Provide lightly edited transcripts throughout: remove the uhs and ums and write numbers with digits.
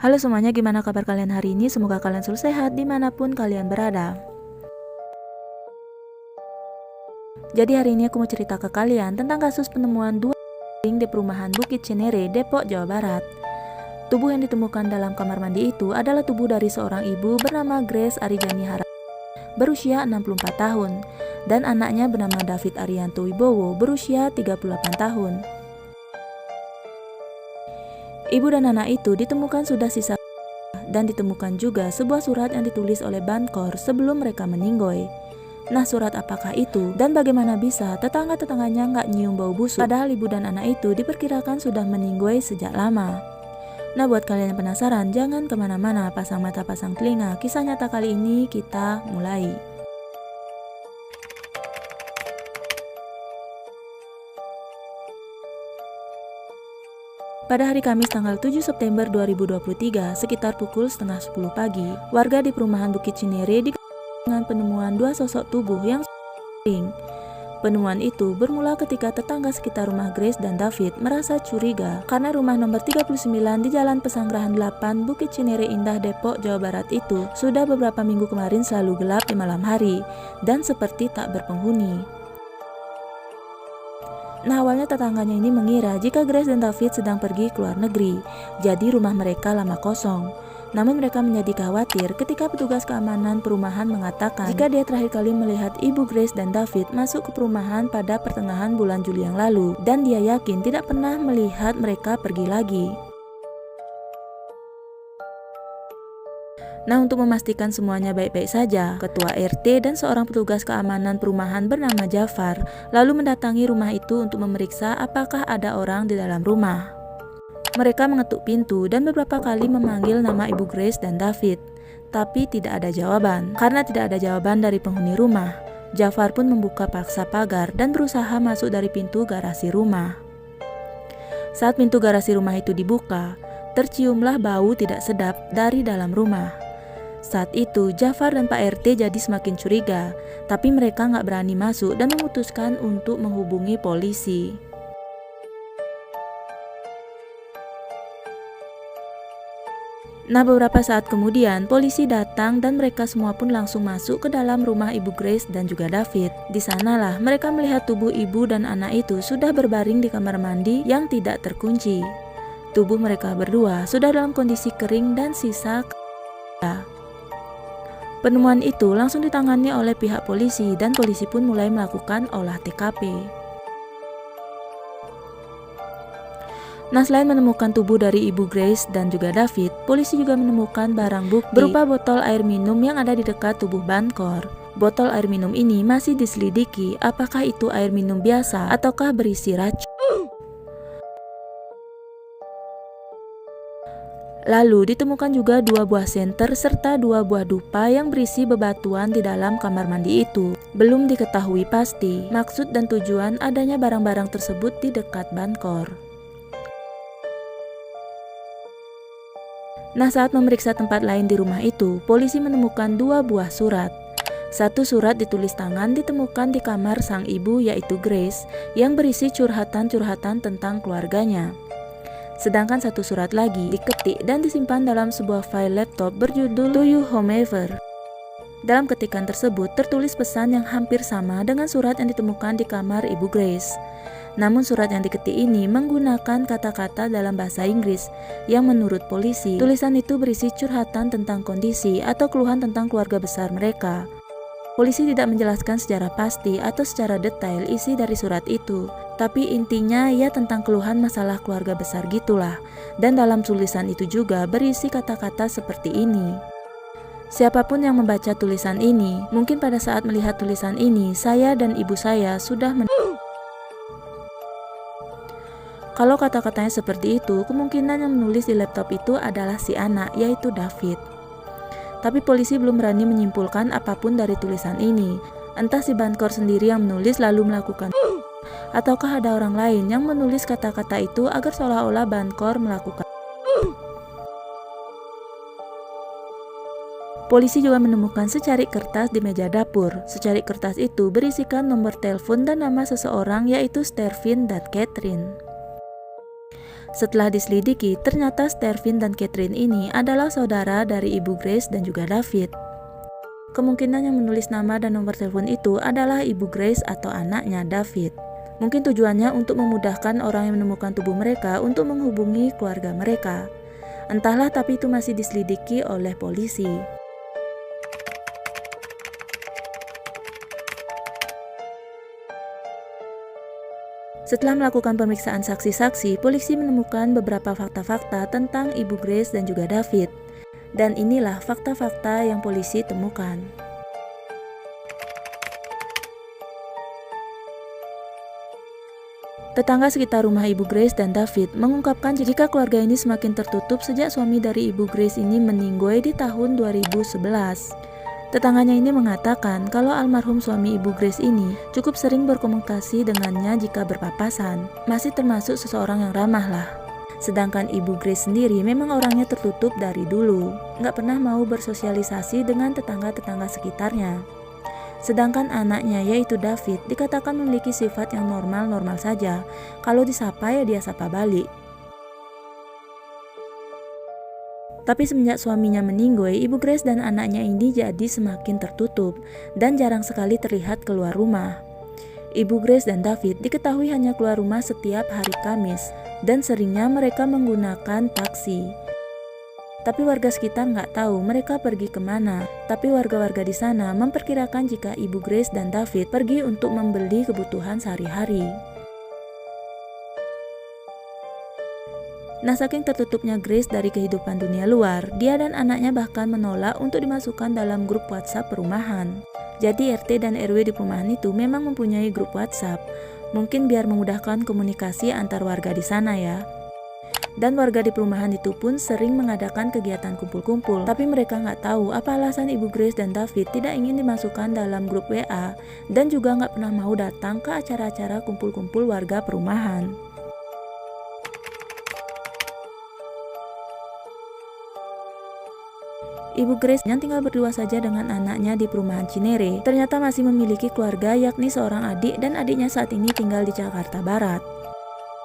Halo semuanya, gimana kabar kalian hari ini? Semoga kalian selalu sehat dimanapun kalian berada. Jadi hari ini aku mau cerita ke kalian tentang kasus penemuan dua di perumahan Bukit Cinere, Depok, Jawa Barat. Tubuh yang ditemukan dalam kamar mandi itu adalah tubuh dari seorang ibu bernama Grace Arijani Harahap, berusia 64 tahun, dan anaknya bernama David Arianto Wibowo, berusia 38 tahun. Ibu dan anak itu ditemukan sudah sisa dan ditemukan juga sebuah surat yang ditulis oleh Bancor sebelum mereka meninggoy. Nah, surat apakah itu dan bagaimana bisa tetangga-tetangganya nggak nyium bau busuk padahal ibu dan anak itu diperkirakan sudah meninggoy sejak lama. Nah, buat kalian yang penasaran, jangan kemana-mana, pasang mata pasang telinga, kisah nyata kali ini kita mulai. Pada hari Kamis tanggal 7 September 2023 sekitar pukul setengah 10 pagi, warga di perumahan Bukit Cinere dikagetkan dengan penemuan dua sosok tubuh yang kering. Penemuan itu bermula ketika tetangga sekitar rumah Grace dan David merasa curiga karena rumah nomor 39 di Jalan Pesanggerahan 8 Bukit Cinere Indah, Depok, Jawa Barat itu sudah beberapa minggu kemarin selalu gelap di malam hari dan seperti tak berpenghuni. Nah, awalnya tetangganya ini mengira jika Grace dan David sedang pergi ke luar negeri, jadi rumah mereka lama kosong. Namun mereka menjadi khawatir ketika petugas keamanan perumahan mengatakan jika dia terakhir kali melihat ibu Grace dan David masuk ke perumahan pada pertengahan bulan Juli yang lalu, dan dia yakin tidak pernah melihat mereka pergi lagi. Nah, untuk memastikan semuanya baik-baik saja, ketua RT dan seorang petugas keamanan perumahan bernama Jafar lalu mendatangi rumah itu untuk memeriksa apakah ada orang di dalam rumah. Mereka mengetuk pintu dan beberapa kali memanggil nama ibu Grace dan David, tapi tidak ada jawaban. Karena tidak ada jawaban dari penghuni rumah, Jafar pun membuka paksa pagar dan berusaha masuk dari pintu garasi rumah. Saat pintu garasi rumah itu dibuka, terciumlah bau tidak sedap dari dalam rumah. Saat itu Jafar dan Pak RT jadi semakin curiga, tapi mereka nggak berani masuk dan memutuskan untuk menghubungi polisi. Nah, beberapa saat kemudian polisi datang dan mereka semua pun langsung masuk ke dalam rumah ibu Grace dan juga David. Di sanalah mereka melihat tubuh ibu dan anak itu sudah berbaring di kamar mandi yang tidak terkunci. Tubuh mereka berdua sudah dalam kondisi kering dan sisa. Penemuan itu langsung ditangani oleh pihak polisi dan polisi pun mulai melakukan olah TKP. Nah, selain menemukan tubuh dari ibu Grace dan juga David, polisi juga menemukan barang bukti berupa botol air minum yang ada di dekat tubuh Bancor. Botol air minum ini masih diselidiki apakah itu air minum biasa ataukah berisi racun. Lalu ditemukan juga dua buah senter serta dua buah dupa yang berisi bebatuan di dalam kamar mandi itu. Belum diketahui pasti maksud dan tujuan adanya barang-barang tersebut di dekat Bancor. Nah, saat memeriksa tempat lain di rumah itu, polisi menemukan dua buah surat. Satu surat ditulis tangan ditemukan di kamar sang ibu yaitu Grace yang berisi curhatan-curhatan tentang keluarganya. Sedangkan satu surat lagi diketik dan disimpan dalam sebuah file laptop berjudul To You Homever. Dalam ketikan tersebut tertulis pesan yang hampir sama dengan surat yang ditemukan di kamar ibu Grace. Namun surat yang diketik ini menggunakan kata-kata dalam bahasa Inggris yang menurut polisi, tulisan itu berisi curhatan tentang kondisi atau keluhan tentang keluarga besar mereka. Polisi tidak menjelaskan secara pasti atau secara detail isi dari surat itu, tapi intinya ya tentang keluhan masalah keluarga besar gitulah. Dan dalam tulisan itu juga berisi kata-kata seperti ini. Siapapun yang membaca tulisan ini, mungkin pada saat melihat tulisan ini, saya dan ibu saya sudah Kalau kata-katanya seperti itu, kemungkinan yang menulis di laptop itu adalah si anak, yaitu David. Tapi polisi belum berani menyimpulkan apapun dari tulisan ini. Entah si Bancor sendiri yang menulis lalu melakukan, ataukah ada orang lain yang menulis kata-kata itu agar seolah-olah Bancor melakukan. Polisi juga menemukan secarik kertas di meja dapur. Secarik kertas itu berisikan nomor telepon dan nama seseorang yaitu Stervin dan Catherine. Setelah diselidiki, ternyata Stervin dan Catherine ini adalah saudara dari Ibu Grace dan juga David. Kemungkinan yang menulis nama dan nomor telepon itu adalah Ibu Grace atau anaknya David. Mungkin tujuannya untuk memudahkan orang yang menemukan tubuh mereka untuk menghubungi keluarga mereka. Entahlah, tapi itu masih diselidiki oleh polisi. Setelah melakukan pemeriksaan saksi-saksi, polisi menemukan beberapa fakta-fakta tentang Ibu Grace dan juga David. Dan inilah fakta-fakta yang polisi temukan. Tetangga sekitar rumah Ibu Grace dan David mengungkapkan jika keluarga ini semakin tertutup sejak suami dari Ibu Grace ini meninggoy di tahun 2011. Tetangganya ini mengatakan kalau almarhum suami Ibu Grace ini cukup sering berkomunikasi dengannya jika berpapasan, masih termasuk seseorang yang ramah lah. Sedangkan Ibu Grace sendiri memang orangnya tertutup dari dulu, nggak pernah mau bersosialisasi dengan tetangga-tetangga sekitarnya. Sedangkan anaknya yaitu David dikatakan memiliki sifat yang normal-normal saja, kalau disapa ya dia sapa balik. Tapi semenjak suaminya meninggoy, Ibu Grace dan anaknya ini jadi semakin tertutup dan jarang sekali terlihat keluar rumah. Ibu Grace dan David diketahui hanya keluar rumah setiap hari Kamis dan seringnya mereka menggunakan taksi. Tapi warga sekitar nggak tahu mereka pergi kemana. Tapi warga-warga di sana memperkirakan jika Ibu Grace dan David pergi untuk membeli kebutuhan sehari-hari. Nah, saking tertutupnya Grace dari kehidupan dunia luar, dia dan anaknya bahkan menolak untuk dimasukkan dalam grup WhatsApp perumahan. Jadi RT dan RW di perumahan itu memang mempunyai grup WhatsApp, mungkin biar memudahkan komunikasi antar warga di sana ya. Dan warga di perumahan itu pun sering mengadakan kegiatan kumpul-kumpul, tapi mereka nggak tahu apa alasan Ibu Grace dan David tidak ingin dimasukkan dalam grup WA dan juga nggak pernah mau datang ke acara-acara kumpul-kumpul warga perumahan. Ibu Grace yang tinggal berdua saja dengan anaknya di perumahan Cinere ternyata masih memiliki keluarga, yakni seorang adik dan adiknya saat ini tinggal di Jakarta Barat.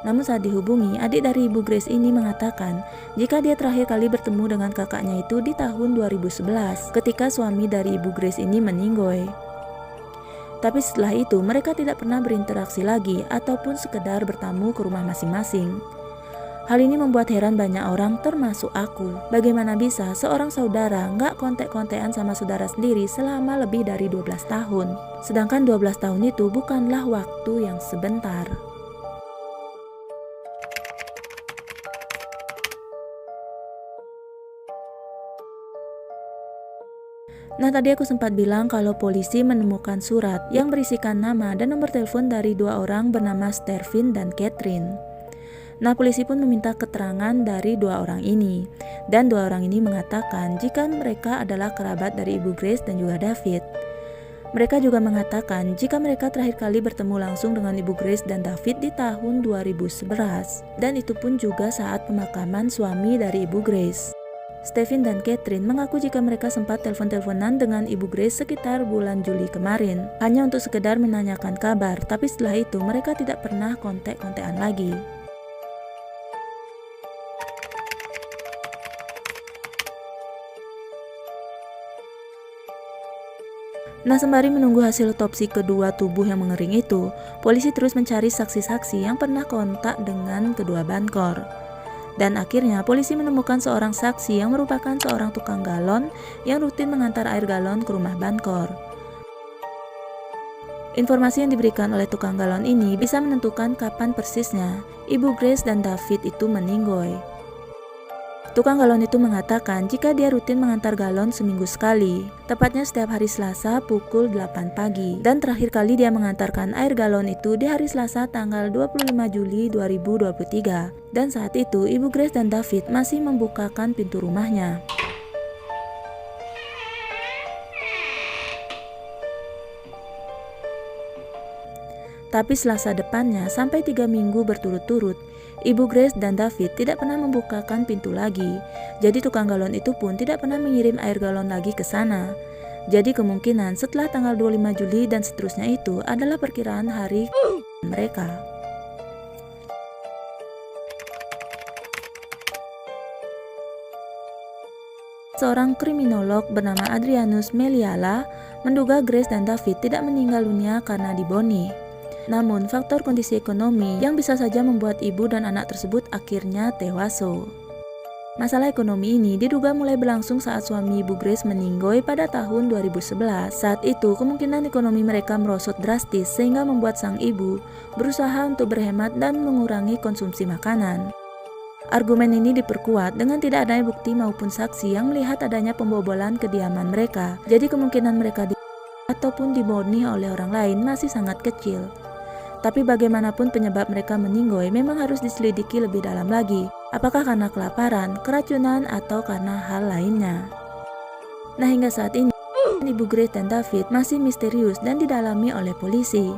Namun saat dihubungi, adik dari Ibu Grace ini mengatakan jika dia terakhir kali bertemu dengan kakaknya itu di tahun 2011 ketika suami dari Ibu Grace ini meninggoy. Tapi setelah itu mereka tidak pernah berinteraksi lagi ataupun sekedar bertamu ke rumah masing-masing. Hal ini membuat heran banyak orang termasuk aku. Bagaimana bisa seorang saudara nggak kontek-kontekan sama saudara sendiri selama lebih dari 12 tahun. Sedangkan 12 tahun itu bukanlah waktu yang sebentar. Nah, tadi aku sempat bilang kalau polisi menemukan surat yang berisikan nama dan nomor telepon dari dua orang bernama Stervin dan Catherine. Nah, polisi pun meminta keterangan dari dua orang ini. Dan dua orang ini mengatakan jika mereka adalah kerabat dari Ibu Grace dan juga David. Mereka juga mengatakan jika mereka terakhir kali bertemu langsung dengan Ibu Grace dan David di tahun 2011. Dan itu pun juga saat pemakaman suami dari Ibu Grace. Stervin dan Catherine mengaku jika mereka sempat telepon-teleponan dengan Ibu Grace sekitar bulan Juli kemarin, hanya untuk sekedar menanyakan kabar, tapi setelah itu mereka tidak pernah kontek-kontekan lagi. Nah, sembari menunggu hasil otopsi kedua tubuh yang mengering itu, polisi terus mencari saksi-saksi yang pernah kontak dengan kedua Bancor. Dan akhirnya polisi menemukan seorang saksi yang merupakan seorang tukang galon yang rutin mengantar air galon ke rumah Bancor. Informasi yang diberikan oleh tukang galon ini bisa menentukan kapan persisnya Ibu Grace dan David itu meninggoy. Tukang galon itu mengatakan jika dia rutin mengantar galon seminggu sekali, tepatnya setiap hari Selasa pukul 8 pagi. Dan terakhir kali dia mengantarkan air galon itu di hari Selasa tanggal 25 Juli 2023. Dan saat itu Ibu Grace dan David masih membukakan pintu rumahnya. Tapi Selasa depannya sampai 3 minggu berturut-turut, Ibu Grace dan David tidak pernah membukakan pintu lagi. Jadi tukang galon itu pun tidak pernah mengirim air galon lagi ke sana. Jadi kemungkinan setelah tanggal 25 Juli dan seterusnya itu adalah perkiraan hari mereka. Seorang kriminolog bernama Adrianus Meliala menduga Grace dan David tidak meninggal dunia karena dibunuh. Namun, faktor kondisi ekonomi yang bisa saja membuat ibu dan anak tersebut akhirnya tewas. Masalah ekonomi ini diduga mulai berlangsung saat suami ibu Grace meninggoy pada tahun 2011. Saat itu, kemungkinan ekonomi mereka merosot drastis sehingga membuat sang ibu berusaha untuk berhemat dan mengurangi konsumsi makanan. Argumen ini diperkuat dengan tidak adanya bukti maupun saksi yang melihat adanya pembobolan kediaman mereka. Jadi kemungkinan mereka ataupun dibunuh oleh orang lain masih sangat kecil. Tapi bagaimanapun penyebab mereka meninggoy memang harus diselidiki lebih dalam lagi. Apakah karena kelaparan, keracunan, atau karena hal lainnya. Nah, hingga saat ini, Ibu Grace dan David masih misterius dan didalami oleh polisi.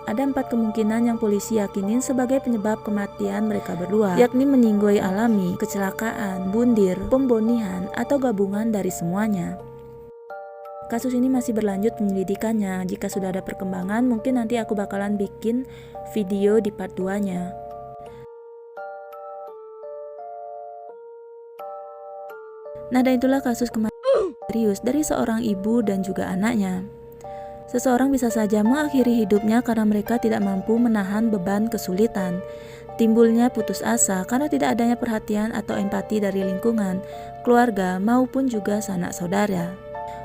Ada 4 kemungkinan yang polisi yakinin sebagai penyebab kematian mereka berdua, yakni meninggoy alami, kecelakaan, bundir, pembunuhan, atau gabungan dari semuanya. Kasus ini masih berlanjut penyelidikannya. Jika sudah ada perkembangan, mungkin nanti aku bakalan bikin video di part 2-nya. Nah, dan itulah kasus kematian misterius dari seorang ibu dan juga anaknya. Seseorang bisa saja mengakhiri hidupnya karena mereka tidak mampu menahan beban kesulitan. Timbulnya putus asa karena tidak adanya perhatian atau empati dari lingkungan, keluarga, maupun juga sanak saudara.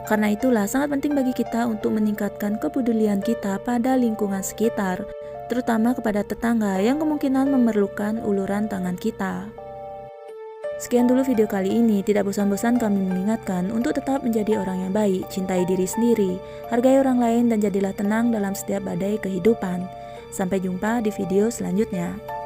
Karena itulah sangat penting bagi kita untuk meningkatkan kepedulian kita pada lingkungan sekitar, terutama kepada tetangga yang kemungkinan memerlukan uluran tangan kita. Sekian dulu video kali ini. Tidak bosan-bosan kami mengingatkan untuk tetap menjadi orang yang baik, cintai diri sendiri, hargai orang lain, dan jadilah tenang dalam setiap badai kehidupan. Sampai jumpa di video selanjutnya.